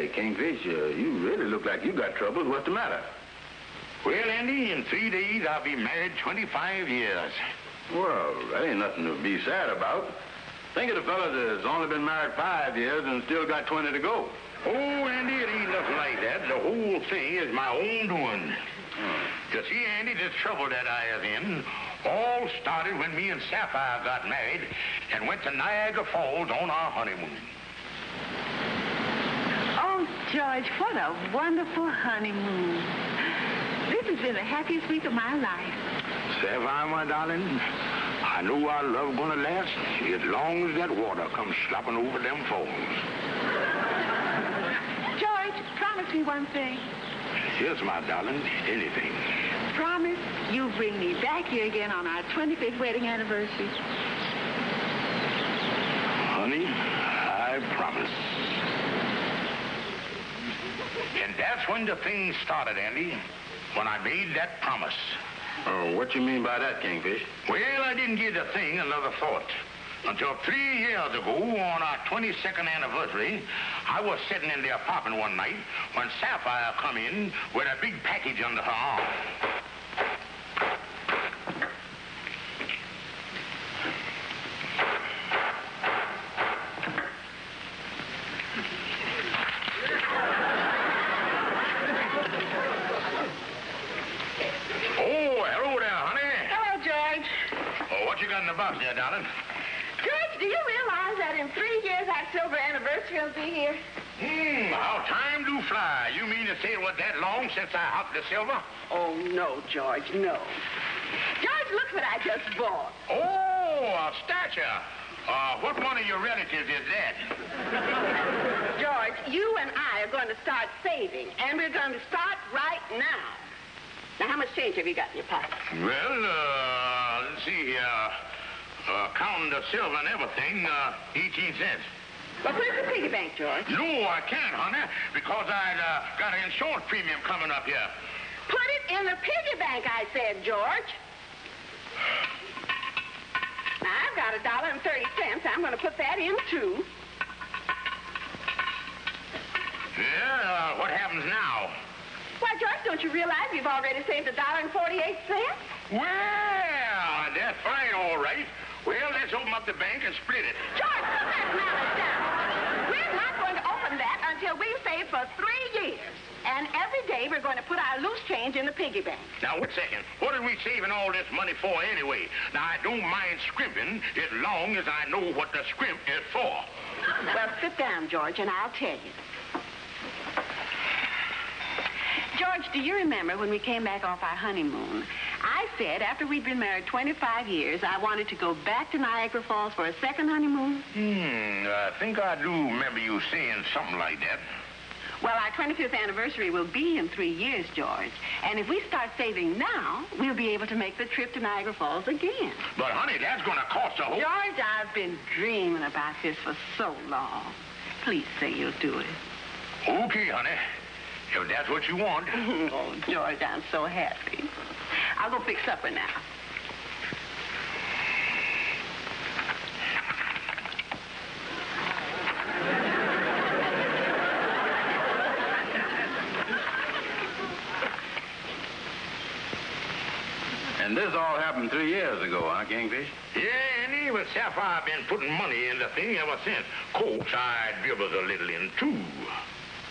Hey, Kingfish, you really look like you got troubles. What's the matter? Well, Andy, in 3 days, I'll be married 25 years. Well, that ain't nothing to be sad about. Think of the fellas that's only been married 5 years and still got 20 to go. Oh, Andy, it ain't nothing like that. The whole thing is my own doing. You see, Andy, this trouble that I is in all started when me and Sapphire got married and went to Niagara Falls on our honeymoon. Oh, George, what a wonderful honeymoon. This has been the happiest week of my life. Sapphire, my darling, I know our love gonna last as long as that water comes slopping over them falls. George, promise me one thing. Yes, my darling, anything. Promise you'll bring me back here again on our 25th wedding anniversary. Honey, I promise. And that's when the thing started, Andy, when I made that promise. Oh, what you mean by that, Kingfish? Well, I didn't give the thing another thought. Until 3 years ago, on our 22nd anniversary, I was sitting in the apartment one night when Sapphire come in with a big package under her arm. Oh, hello there, honey. Hello, George. Oh, what you got in the box there, darling? George, do you realize that in 3 years our silver anniversary will be here? How time do fly. You mean to say it was that long since I hopped the silver? Oh, no, George, no. George, look what I just bought. Oh, a statue. What one of your relatives is that? George, you and I are going to start saving, and we're going to start right now. Now, how much change have you got in your pocket? Well, let's see here. Counting the silver and everything, 18 cents. Well, put it in the piggy bank, George. No, I can't, honey, because I got an insurance premium coming up here. Put it in the piggy bank, I said, George. Now, I've got $1.30. I'm going to put that in, too. Yeah, what happens now? Why, George, don't you realize we've already saved $1.48? Well, that's fine, all right. Well, let's open up the bank and split it. George, put that mallet down. We're not going to open that until we've saved for 3 years. And every day we're going to put our loose change in the piggy bank. Now, wait a second. What are we saving all this money for anyway? Now, I don't mind scrimping as long as I know what the scrimp is for. Well, sit down, George, and I'll tell you. George, do you remember when we came back off our honeymoon? I said after we'd been married 25 years, I wanted to go back to Niagara Falls for a second honeymoon. I think I do remember you saying something like that. Well, our 25th anniversary will be in 3 years, George. And if we start saving now, we'll be able to make the trip to Niagara Falls again. But, honey, that's going to cost a whole... George, I've been dreaming about this for so long. Please say you'll do it. Okay, honey. If that's what you want. Oh, George, I'm so happy. I'll go fix supper now. And this all happened 3 years ago, huh, Kingfish? Yeah, Andy, but Sapphire been putting money in the thing ever since. Course, I dribbles a little in, too.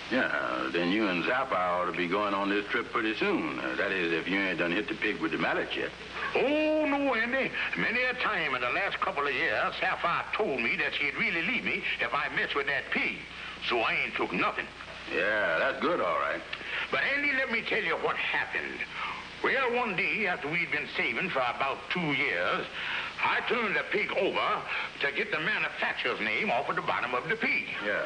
Yeah, then you and Sapphire ought to be going on this trip pretty soon. That is, if you ain't done hit the pig with the mallet yet. Oh, no, Andy. Many a time in the last couple of years, Sapphire told me that she'd really leave me if I messed with that pig. So I ain't took nothing. Yeah, that's good, all right. But, Andy, let me tell you what happened. Well, one day, after we'd been saving for about 2 years, I turned the pig over to get the manufacturer's name off of the bottom of the pig. Yeah.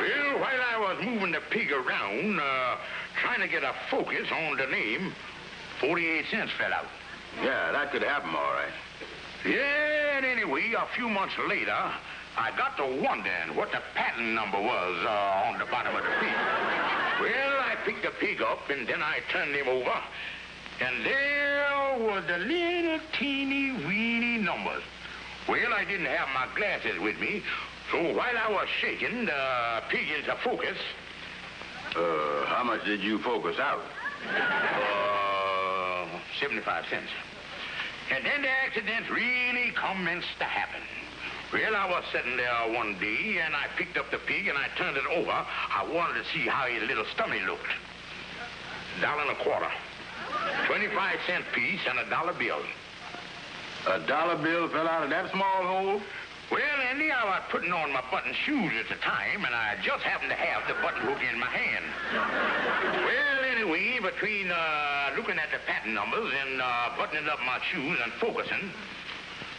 Well, while I was moving the pig around, trying to get a focus on the name, 48 cents fell out. Yeah, that could happen, all right. Yeah, and anyway, a few months later, I got to wondering what the patent number was on the bottom of the pig. Well, I picked the pig up, and then I turned him over, and there was the little teeny weeny numbers. Well, I didn't have my glasses with me, so while I was shaking the pig into focus, How much did you focus out? 75 cents. And then the accidents really commenced to happen. Well, I was sitting there one day, and I picked up the pig, and I turned it over. I wanted to see how his little stomach looked. $1.25. 25-cent piece and $1 bill. $1 bill fell out of that small hole? Well, Andy, I was putting on my button shoes at the time, and I just happened to have the button hook in my hand. Well, anyway, between looking at the patent numbers and buttoning up my shoes and focusing,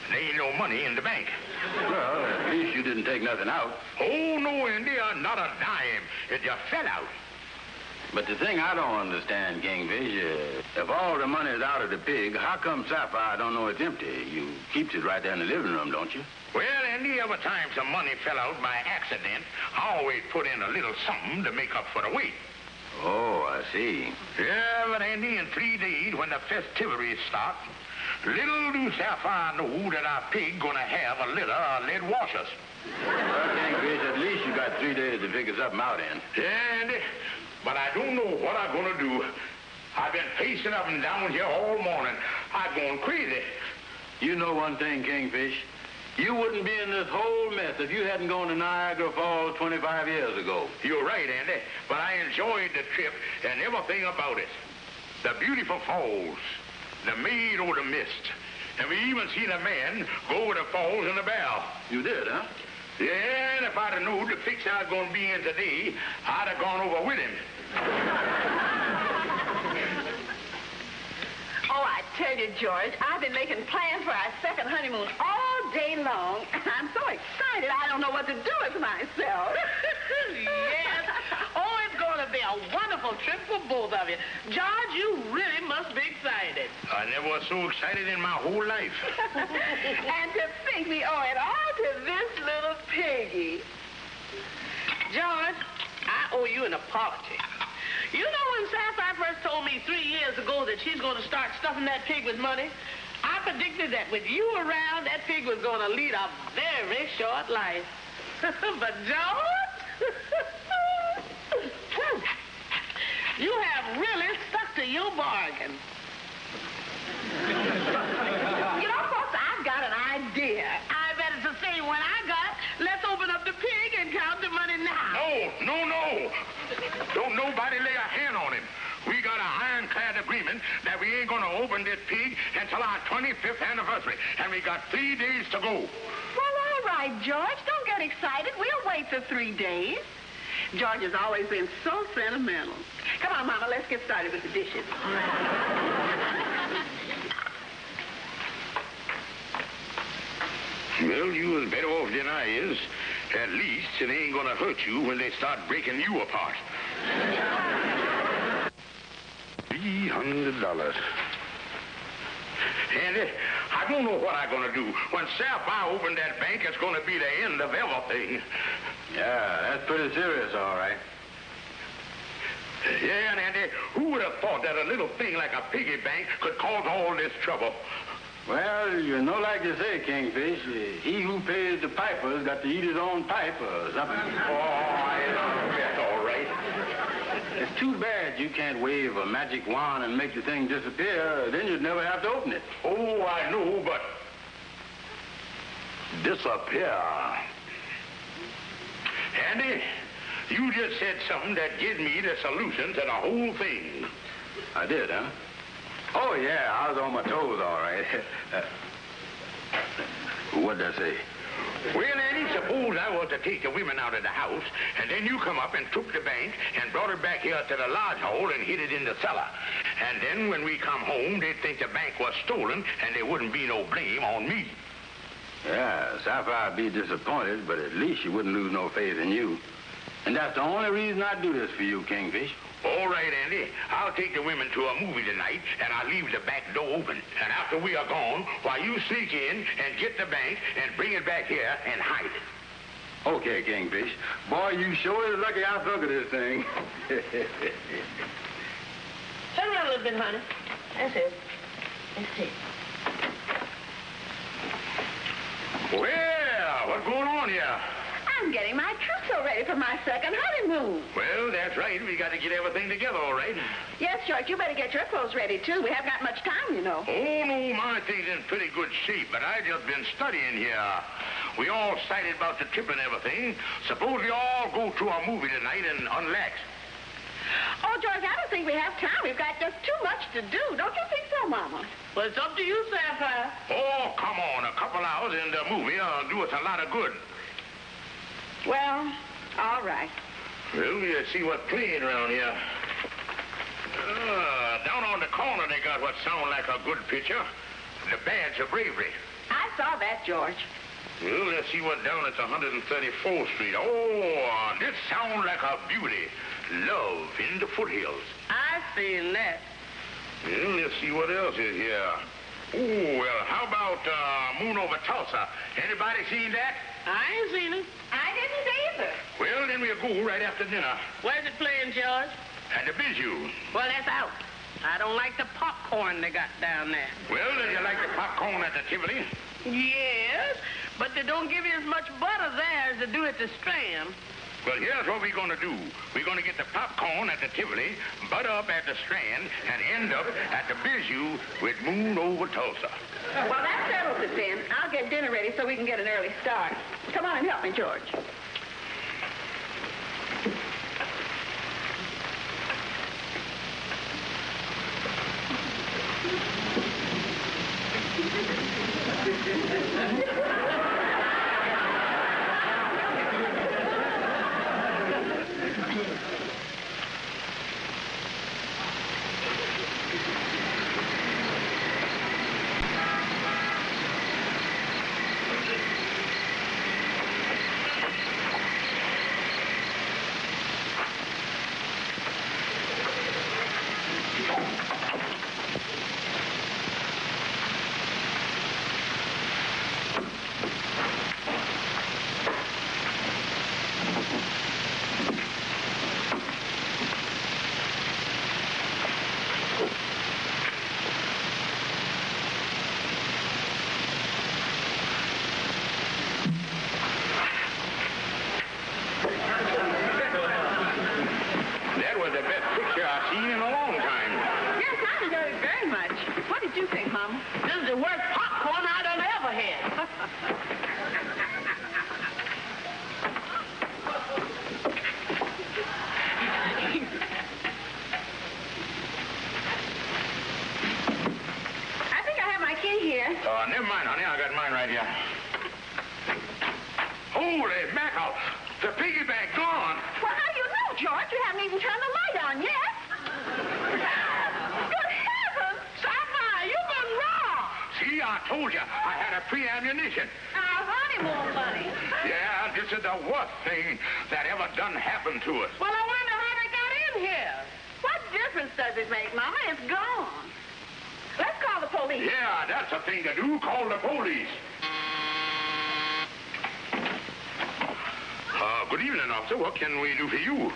there ain't no money in the bank. Well, at least you didn't take nothing out. Oh, no, Andy, not a dime. It just fell out. But the thing I don't understand, Kingfish, if all the money is out of the pig, how come Sapphire don't know it's empty? You keeps it right there in the living room, don't you? Well, Andy, every time some money fell out by accident, I always put in a little something to make up for the weight. Oh, I see. Yeah, but Andy, in 3 days, when the festivities start, little do Sapphire know that our pig gonna have a litter of lead washers. Well, Kingfish, at least you got 3 days to figure something out in. Yeah, Andy, but I don't know what I'm gonna do. I've been pacing up and down here all morning. I'm going crazy. You know one thing, Kingfish. You wouldn't be in this whole mess if you hadn't gone to Niagara Falls 25 years ago. You're right, Andy, but I enjoyed the trip and everything about it. The beautiful falls, the maid over the mist, and we even seen a man go over the falls in a barrel. You did, huh? Yeah, and if I'd have known the fix I was going to be in today, I'd have gone over with him. Oh, I tell you, George, I've been making plans for our second honeymoon all day long, and I'm so excited I don't know what to do with myself. Yes. Oh, it's going to be a wonderful trip for both of you. George, you really must be excited. I never was so excited in my whole life. And to think we owe it all to this little Piggy. George, I owe you an apology. You know when Sapphire first told me 3 years ago that she's going to start stuffing that pig with money? I predicted that with you around, that pig was going to lead a very short life. But George, you have really stuck to your bargain. You know, folks, I've got an idea. I bet it's the same one I got. Let's open up the pig and count the money now. No. Don't nobody lay a hand on him. We got an ironclad agreement that we ain't gonna open this pig until our 25th anniversary, and we got 3 days to go. Well, all right, George. Don't get excited. We'll wait the 3 days. George has always been so sentimental. Come on, Mama, let's get started with the dishes. Well, you was better off than I is. At least it ain't gonna hurt you when they start breaking you apart. $300. Andy, I don't know what I'm gonna do. When Sapphire opened that bank, it's gonna be the end of everything. Yeah, that's pretty serious, all right. Yeah, and Andy, who would have thought that a little thing like a piggy bank could cause all this trouble? Well, you know, like you say, Kingfish, he who pays the piper's got to eat his own pipe or something. Oh, I know. That's all right. It's too bad you can't wave a magic wand and make the thing disappear. Then you'd never have to open it. Oh, I know, but... Disappear. Andy, you just said something that gives me the solution to the whole thing. I did, huh? Oh, yeah, I was on my toes, all right. What'd I say? Well, Andy, suppose I was to take the women out of the house, and then you come up and took the bank and brought it back here to the lodge hole and hid it in the cellar. And then when we come home, they'd think the bank was stolen, and there wouldn't be no blame on me. Yeah, Sapphire'd be disappointed, but at least she wouldn't lose no faith in you. And that's the only reason I do this for you, Kingfish. All right, Andy. I'll take the women to a movie tonight, and I'll leave the back door open. And after we are gone, why, you sneak in and get the bank and bring it back here and hide it. Okay, Kingfish. Boy, you sure is lucky I thunk of this thing. Turn around a little bit, honey. That's it. Well, what's going on here? I'm getting my trousseau ready for my second honeymoon. Well, that's right. We got to get everything together, all right. Yes, George, you better get your clothes ready, too. We haven't got much time, you know. Oh, no, my thing's in pretty good shape, but I just been studying here. We all excited about the trip and everything. Suppose we all go to a movie tonight and unlax. Oh, George, I don't think we have time. We've got just too much to do. Don't you think so, Mama? Well, it's up to you, Sapphire. Oh, come on. A couple hours in the movie will do us a lot of good. Well, all right. Well, let's see what's playing around here. Down on the corner, they got what sound like a good picture. The Badge of Bravery. I saw that, George. Well, let's see what down at 134th Street. Oh, this sounds like a beauty. Love in the Foothills. I seen that. Well, let's see what else is here. Oh, well, how about Moon Over Tulsa? Anybody seen that? I ain't seen it. I didn't either. Well, then we'll go right after dinner. Where's it playing, George? At the Bijou. Well, that's out. I don't like the popcorn they got down there. Well, then you like the popcorn at the Tivoli? Yes, but they don't give you as much butter there as they do at the Strand. Well, here's what we're going to do. We're going to get the popcorn at the Tivoli, butter up at the Strand, and end up at the Bijou with Moon Over Tulsa. Well, that settles it then. I'll get dinner ready so we can get an early start. Come on and help me, George. Never mind, honey. I got mine right here. Holy mackerel! The piggy bank gone. Well, how do you know, George? You haven't even turned the light on yet. Good heavens! Sapphire, you've been wrong. See, I told you. I had a pre-ammunition. Our honeymoon money. Yeah, this is the worst thing that ever done happened to us. Well, I wonder how they got in here. What difference does it make, Mama? It's gone. Let's call the police. Yeah, that's the thing to do. Call the police. Good evening, officer. What can we do for you?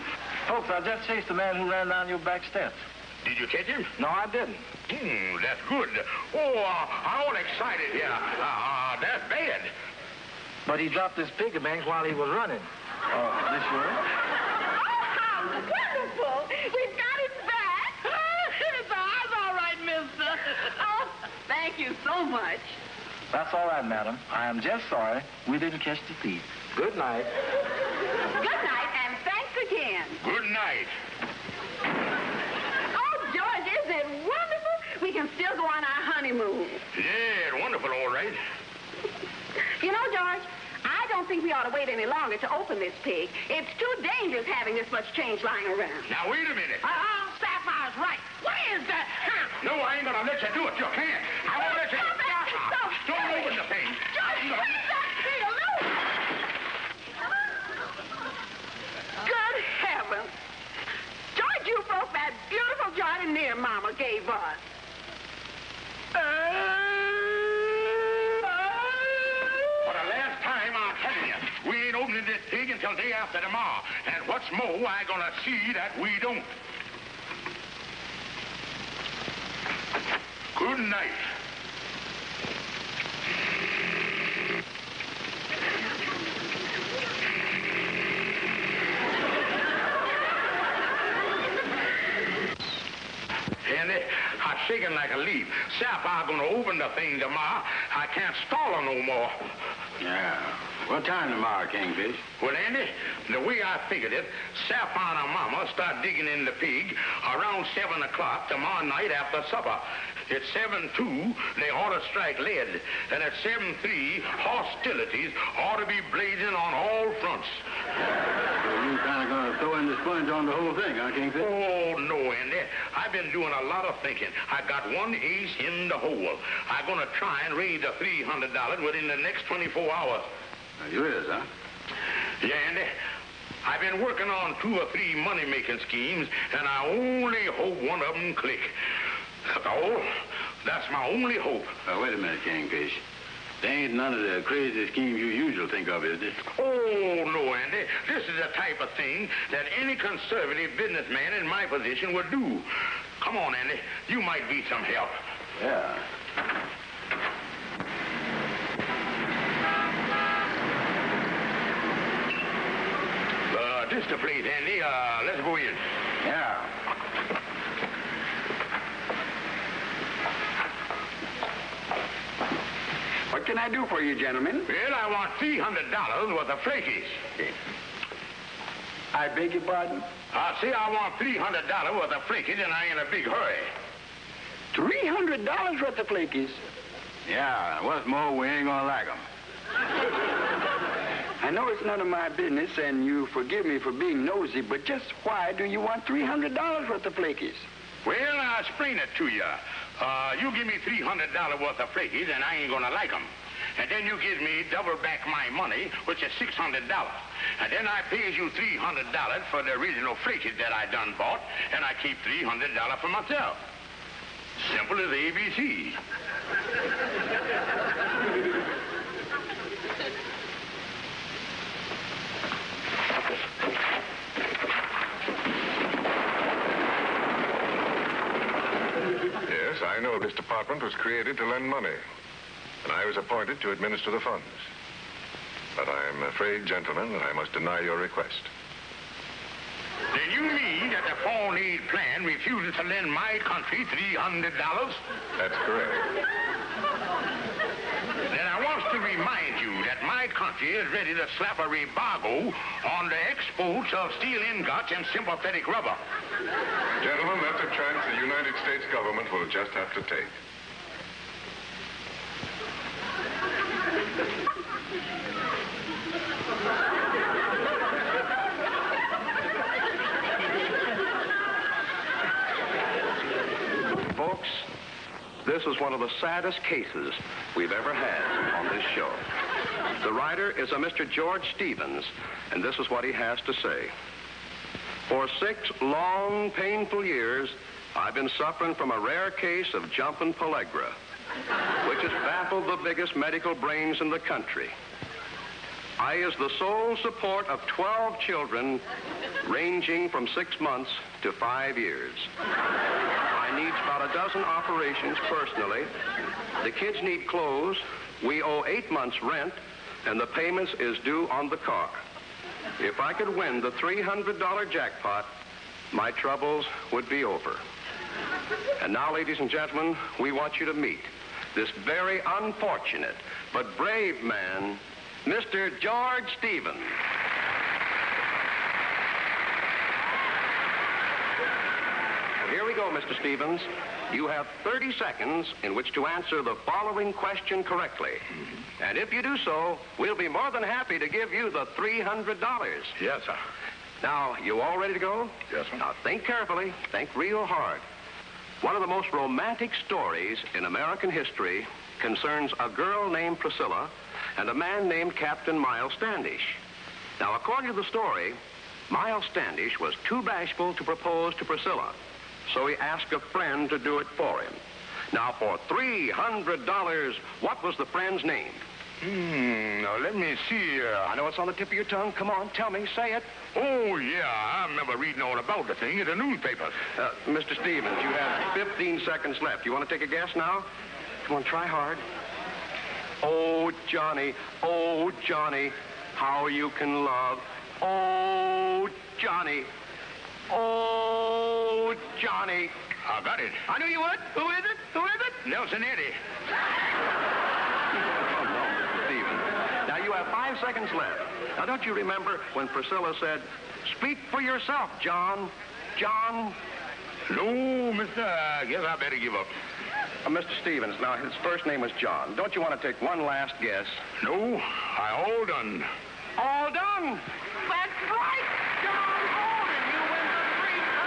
Folks, I just chased the man who ran down your back steps. Did you catch him? No, I didn't. That's good. Oh, I'm all excited here. That's bad. But he dropped his piggy bank while he was running. This yours? Oh, how wonderful! We've got it back. It's all right, mister. Oh, thank you so much. That's all right, madam. I am just sorry we didn't catch the thief. Good night. Good night, and thanks again. Good night. Oh, George, isn't it wonderful? We can still go on our honeymoon. Yeah, wonderful, all right. You know, George, I don't think we ought to wait any longer to open this pig. It's too dangerous having this much change lying around. Now, wait a minute. Sapphire's right. What is that? No, I ain't gonna let you do it. You can't. I won't let you. Don't open the thing. Good heavens. George, you broke that beautiful jar and near Mama gave us. For the last time, I'm telling you, we ain't opening this pig until day after tomorrow. And what's more, I'm gonna see that we don't. Good night. shaking like a leaf. Sapphire gonna open the thing tomorrow. I can't stall her no more. Yeah. What time tomorrow, Kingfish? Well, Andy, the way I figured it, Sapphire and her mama start digging in the pig around 7 o'clock tomorrow night after supper. At 7:02, they ought to strike lead. And at 7:03, hostilities ought to be blazing on all fronts. So you kind of going to throw in the sponge on the whole thing, huh, Kingfish? Oh, no, Andy. I've been doing a lot of thinking. I got one ace in the hole. I'm going to try and raise the $300 within the next 24 hours. You is, huh? Yeah, Andy. I've been working on 2 or 3 money-making schemes, and I only hope one of them click. Oh, that's my only hope. Wait a minute, Kingfish. There ain't none of the crazy schemes you usually think of, is there? Oh, no, Andy. This is the type of thing that any conservative businessman in my position would do. Come on, Andy. You might need some help. Yeah. This the place, Andy. Let's go in. Yeah. What can I do for you, gentlemen? Well, I want $300 worth of flakies. I beg your pardon? See, I want $300 worth of flakies, and I ain't in a big hurry. $300 worth of flakies? Yeah, what's more, we ain't gonna like 'em. I know it's none of my business, and you forgive me for being nosy, but just why do you want $300 worth of flakies? Well, I'll explain it to you. You give me $300 worth of flakies, and I ain't gonna like 'em. And then you give me double back my money, which is $600. And then I pays you $300 for the original flakies that I done bought, and I keep $300 for myself. Simple as ABC. Yes, I know this department was created to lend money, and I was appointed to administer the funds. But I'm afraid, gentlemen, that I must deny your request. Then you mean that the Foreign Aid Plan refuses to lend my country $300? That's correct. Then I want to remind you that my country is ready to slap a embargo on the exports of steel ingots and sympathetic rubber. Gentlemen, that's a chance the United States government will just have to take. Folks, this is one of the saddest cases we've ever had on this show. The writer is a Mr. George Stevens, and this is what he has to say. For 6 long, painful years, I've been suffering from a rare case of jumping pellagra, which has baffled the biggest medical brains in the country. I is the sole support of 12 children, ranging from 6 months to 5 years. I needs about a dozen operations personally. The kids need clothes. We owe 8 months' rent, and the payments is due on the car. If I could win the $300 jackpot, my troubles would be over. And now, ladies and gentlemen, we want you to meet this very unfortunate but brave man, Mr. George Stevens. Well, here we go, Mr. Stevens. You have 30 seconds in which to answer the following question correctly. And if you do so, we'll be more than happy to give you the $300. Yes, sir. Now, you all ready to go? Yes, sir. Now, think carefully. Think real hard. One of the most romantic stories in American history concerns a girl named Priscilla and a man named Captain Miles Standish. Now, according to the story, Miles Standish was too bashful to propose to Priscilla, so he asked a friend to do it for him. Now, for $300, what was the friend's name? Now, let me see. I know it's on the tip of your tongue. Come on, tell me. Say it. Oh, yeah, I remember reading all about the thing in the newspapers. Mr. Stevens, you have 15 seconds left. You want to take a guess now? Come on, try hard. Oh, Johnny, how you can love. Oh, Johnny, oh, Johnny. I got it. I knew you would. Who is it? Who is it? Nelson Eddy. Oh, no, Mr. Stevens. Now, you have 5 seconds left. Now, don't you remember when Priscilla said, "Speak for yourself, John. John." No, mister, I guess I better give up. Mr. Stevens, now, his first name was John. Don't you want to take one last guess? No, I all done. All done. That's right, John Holden. You win the $300.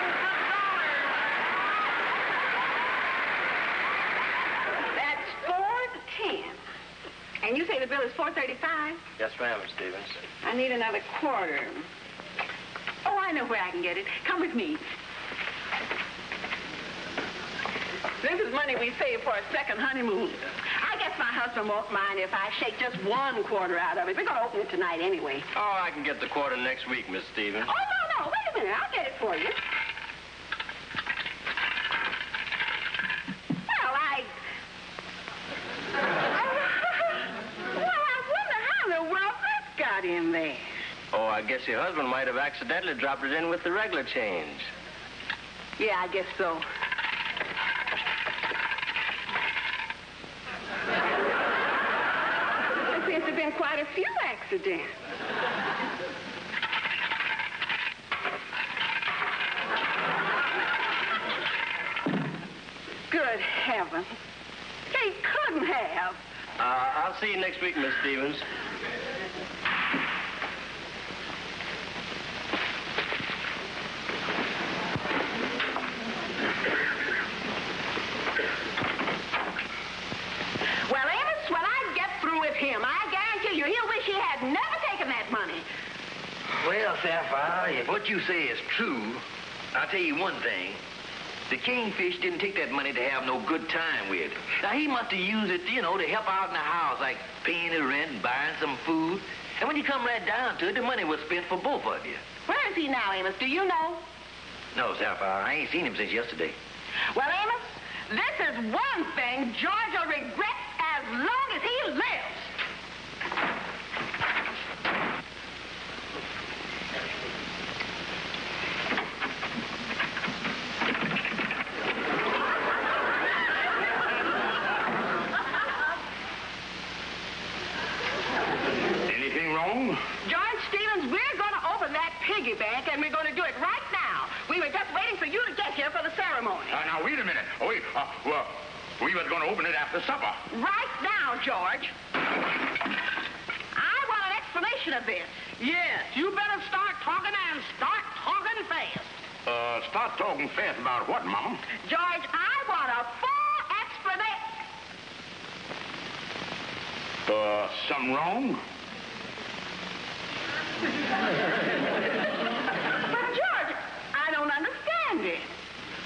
That's 410. And you say the bill is $435? Yes, ma'am, Miss Stevens. I need another quarter. Oh, I know where I can get it. Come with me. This is money we saved for a second honeymoon. I guess my husband won't mind if I shake just 1 quarter out of it. We're going to open it tonight anyway. Oh, I can get the quarter next week, Miss Stevens. Oh, no. Wait a minute. I'll get it for you. Well, I wonder how in the world this got in there. Oh, I guess your husband might have accidentally dropped it in with the regular change. Yeah, I guess so. There seems to have been quite a few accidents. Good heavens. They couldn't have. I'll see you next week, Miss Stevens. Well, Amos, when I get through with him, I guarantee you he'll wish he had never taken that money. Well, Sapphire, if what you say is true, I'll tell you one thing. The Kingfish didn't take that money to have no good time with. Now, he must have used it, to help out in the house, like paying the rent and buying some food. And when you come right down to it, the money was spent for both of you. Where is he now, Amos? Do you know? No, Sapphire, I ain't seen him since yesterday. Well, Amos, this is one thing George will regret as long as he lives. Anything wrong? George Stevens, we're going to open that piggy bank, and we're going to do it right now. We were just waiting for you to get here for the ceremony. Now, wait a minute. Oh, wait. Well, we was going to open it after supper. Right now, George. I want an explanation of this. Yes, you better start talking and start talking fast. Start talking fast about what, Mama? George, I want a full explanation. Something wrong? But, George, I don't understand it.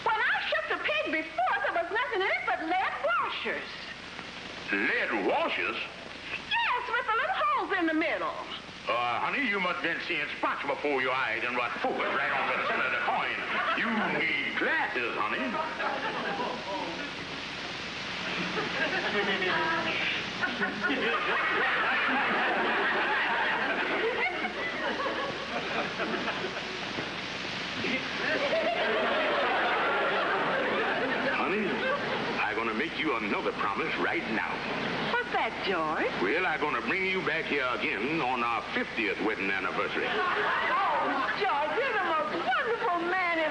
When I shook the pig before, there was nothing in it but lead washers. Lead washers? Yes, with the little holes in the middle. Honey, you must have been seeing spots before your eyes and was focused right on the center of the coin. You need glasses, honey. Honey, I'm going to make you another promise right now. What's that, George? Well, I'm going to bring you back here again on our 50th wedding anniversary. Oh, George, you're the most wonderful man in